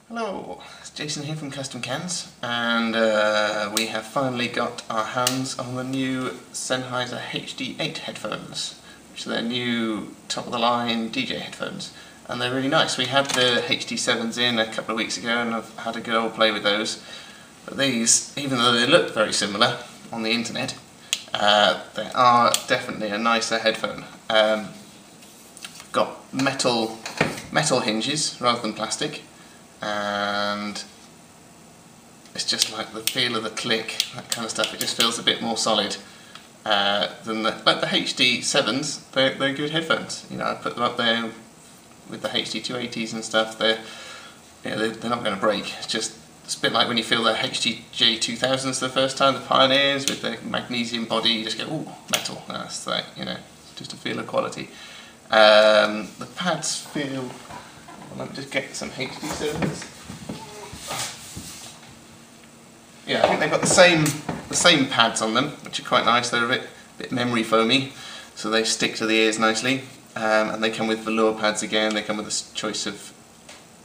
Hello, it's Jason here from Custom Cans, and we have finally got our hands on the new Sennheiser HD8 headphones, which are their new top-of-the-line DJ headphones, and they're really nice. We had the HD7s in a couple of weeks ago and I've had a good old play with those, but these, even though they look very similar on the internet, they are definitely a nicer headphone. Got metal hinges rather than plastic, and it's just like the feel of the click, that kind of stuff. It just feels a bit more solid than the HD7s. They're good headphones. You know, I put them up there with the HD280s and stuff. They're not going to break. It's a bit like when you feel the HD8 the first time, the Pioneers with the magnesium body. You just go, ooh, metal. That's like, you know, just a feel of quality. The pads feel. Let me just get some HD7s. Yeah, I think they've got the same pads on them, which are quite nice. They're a bit memory foamy, so they stick to the ears nicely. And they come with velour pads again. They come with a choice of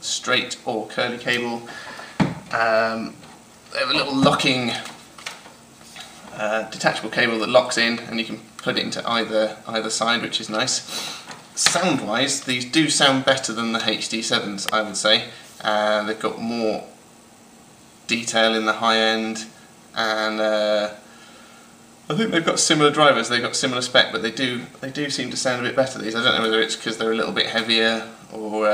straight or curly cable. They have a little locking detachable cable that locks in, and you can put it into either side, which is nice. Sound-wise, these do sound better than the HD7s, I would say. They've got more detail in the high end, and I think they've got similar drivers. They've got similar spec, but they do seem to sound a bit better. These, I don't know whether it's because they're a little bit heavier or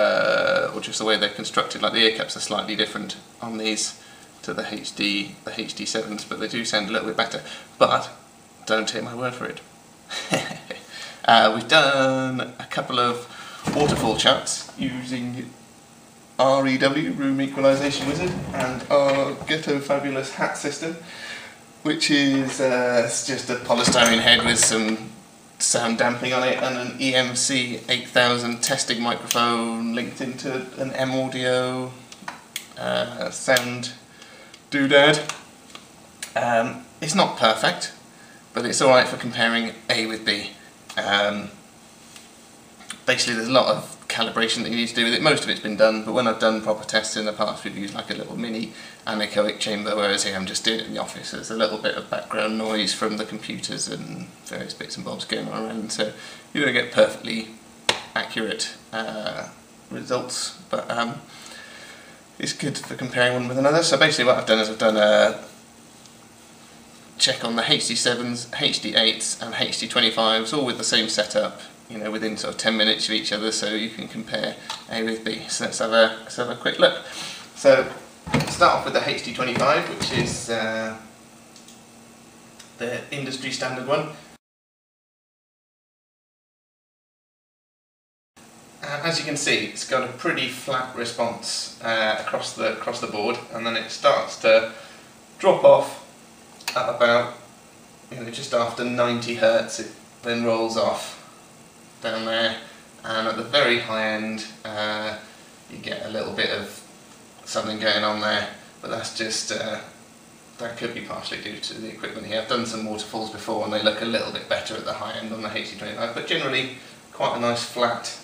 just the way they're constructed. Like the ear caps are slightly different on these to the HD7s, but they do sound a little bit better. But don't take my word for it. We've done a couple of waterfall charts using REW, Room Equalization Wizard, and our Ghetto Fabulous hat system, which is just a polystyrene head with some sound damping on it and an EMC 8000 testing microphone linked into an M-Audio sound doodad. It's not perfect, but it's alright for comparing A with B. Basically there's a lot of calibration that you need to do with it. Most of it's been done, but when I've done proper tests in the past, we've used like a little mini anechoic chamber, whereas here I'm just doing it in the office. There's a little bit of background noise from the computers and various bits and bobs going on around, so you don't get perfectly accurate results, but it's good for comparing one with another. So basically what I've done is I've done a check on the HD7s, HD8s and HD25s, all with the same setup, you know, within sort of 10 minutes of each other, so you can compare A with B. So let's have a quick look. So start off with the HD25, which is the industry standard one. And as you can see, it's got a pretty flat response across the board, and then it starts to drop off at about, you know, just after 90 Hertz. It then rolls off down there, and at the very high end you get a little bit of something going on there, but that's just that could be partially due to the equipment here. I've done some waterfalls before and they look a little bit better at the high end on the HD25, but generally quite a nice flat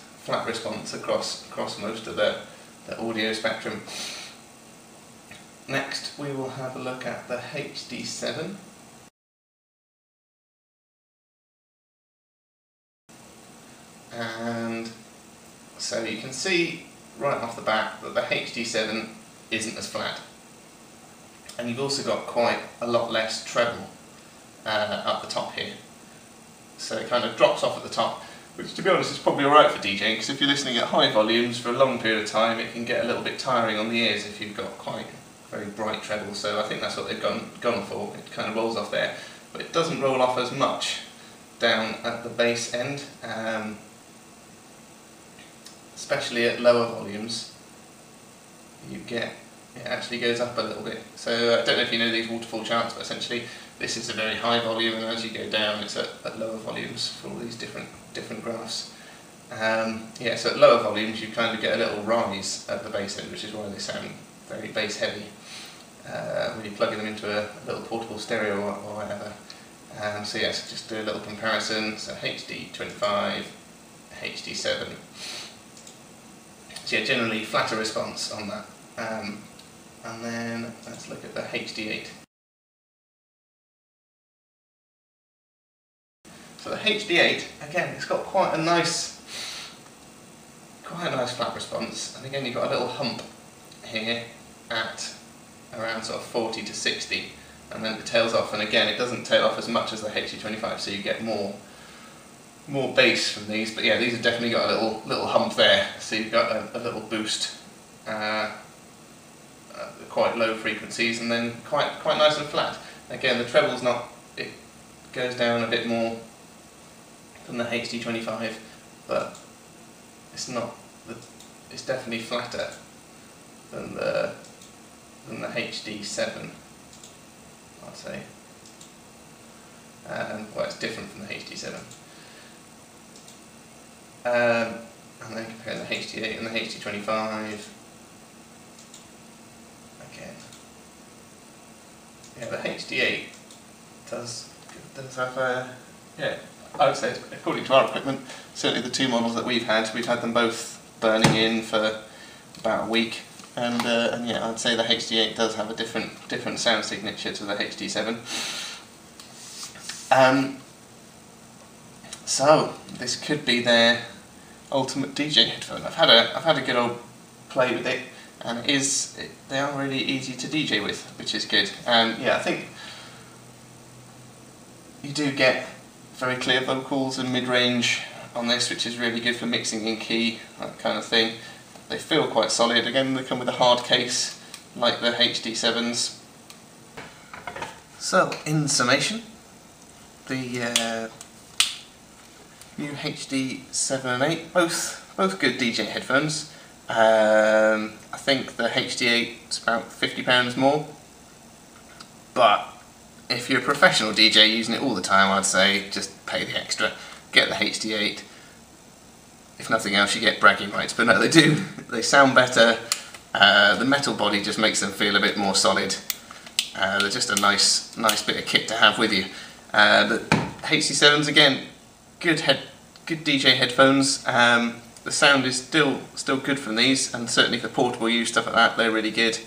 response across most of the audio spectrum. Next we will have a look at the HD7. And so you can see right off the bat that the HD7 isn't as flat. And you've also got quite a lot less treble up the top here. So it kind of drops off at the top, which to be honest is probably alright for DJing, because if you're listening at high volumes for a long period of time, it can get a little bit tiring on the ears if you've got quite very bright treble. So I think that's what they've gone for. It kind of rolls off there, but it doesn't roll off as much down at the bass end, especially at lower volumes. It actually goes up a little bit. So I don't know if you know these waterfall charts, but essentially this is a very high volume, and as you go down it's at lower volumes for all these different graphs. Yeah, so at lower volumes you kind of get a little rise at the bass end, which is why they sound very bass heavy when you're plugging them into a little portable stereo or whatever. So yes, just do a little comparison. So HD25, HD7. So yeah, generally flatter response on that And then let's look at the HD8. So the HD8, again, it's got quite a nice flat response, and again you've got a little hump here at around sort of 40 to 60, and then it tails off, and again it doesn't tail off as much as the HD25, so you get more bass from these. But yeah, these have definitely got a little hump there, so you've got a little boost, quite low frequencies, and then quite nice and flat. Again, the treble's it goes down a bit more than the HD25, but it's definitely flatter than the HD7, I'd say. Well, it's different from the HD7. And then compare the HD8 and the HD25. Again, yeah, the HD8 does have a, yeah, I would say, according to our equipment, certainly the two models that we've had them both burning in for about a week, and yeah, I'd say the HD8 does have a different sound signature to the HD7. So this could be their ultimate DJ headphone. I've had a good old play with it, and they are really easy to DJ with, which is good. Yeah, I think you do get very clear vocals and mid-range on this, which is really good for mixing in key, that kind of thing. They feel quite solid. Again, they come with a hard case like the HD7s. So, in summation, the new HD7 and 8, both good DJ headphones. I think the HD8 is about £50 more, but if you're a professional DJ using it all the time, I'd say just pay the extra, get the HD8. If nothing else, you get bragging rights. But no, they sound better. The metal body just makes them feel a bit more solid. They're just a nice bit of kit to have with you. The HD7s, again, good DJ headphones. The sound is still good from these, and certainly for portable use, stuff like that, they're really good.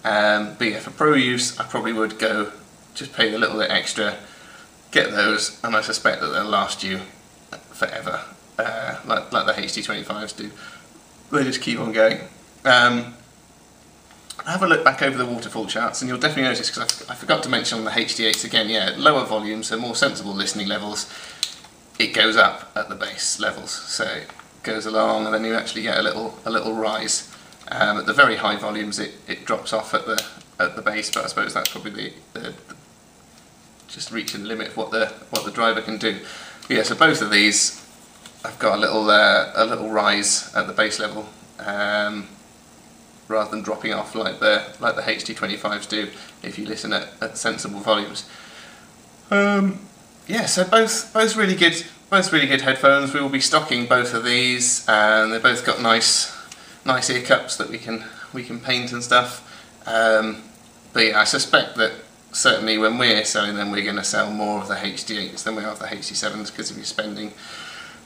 But yeah, for pro use, I probably would go just pay a little bit extra, get those, and I suspect that they'll last you forever, like the HD25s do. They just keep on going. Have a look back over the waterfall charts, and you'll definitely notice, because I forgot to mention on the HD8s again, yeah, lower volumes, so more sensible listening levels, it goes up at the bass levels, so it goes along, and then you actually get a little rise. At the very high volumes, it drops off at the bass, but I suppose that's probably the just reaching the limit of what the driver can do. But yeah, so both of these, I've got a little rise at the bass level, rather than dropping off like the HD25s do if you listen at sensible volumes. Yeah, so both really good headphones. We will be stocking both of these, and they've both got nice ear cups that we can paint and stuff. But yeah, I suspect that certainly when we're selling them, we're going to sell more of the HD8s than we are of the HD7s, because if you're spending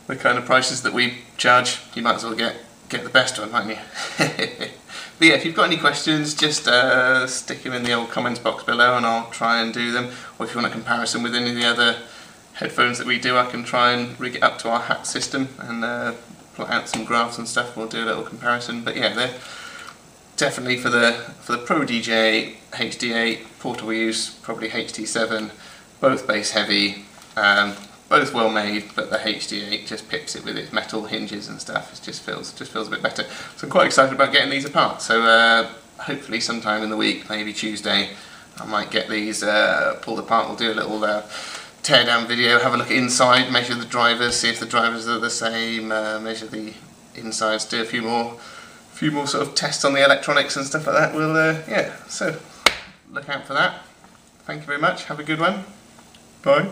the kind of prices that we charge, you might as well get the best one, mightn't you? But yeah, if you've got any questions, just stick them in the old comments box below and I'll try and do them. Or if you want a comparison with any of the other headphones that we do, I can try and rig it up to our hat system and plot out some graphs and stuff. We'll do a little comparison. But yeah, they're definitely for the Pro DJ, HD8, portable use, probably HD7, both bass heavy, both well made, but the HD8 just pips it with its metal hinges and stuff. It just feels a bit better. So I'm quite excited about getting these apart. So hopefully sometime in the week, maybe Tuesday, I might get these pulled apart. We'll do a little tear down video, have a look inside, measure the drivers, see if the drivers are the same, measure the insides, do a few more sort of tests on the electronics and stuff like that. We'll yeah, so look out for that. Thank you very much. Have a good one. Bye.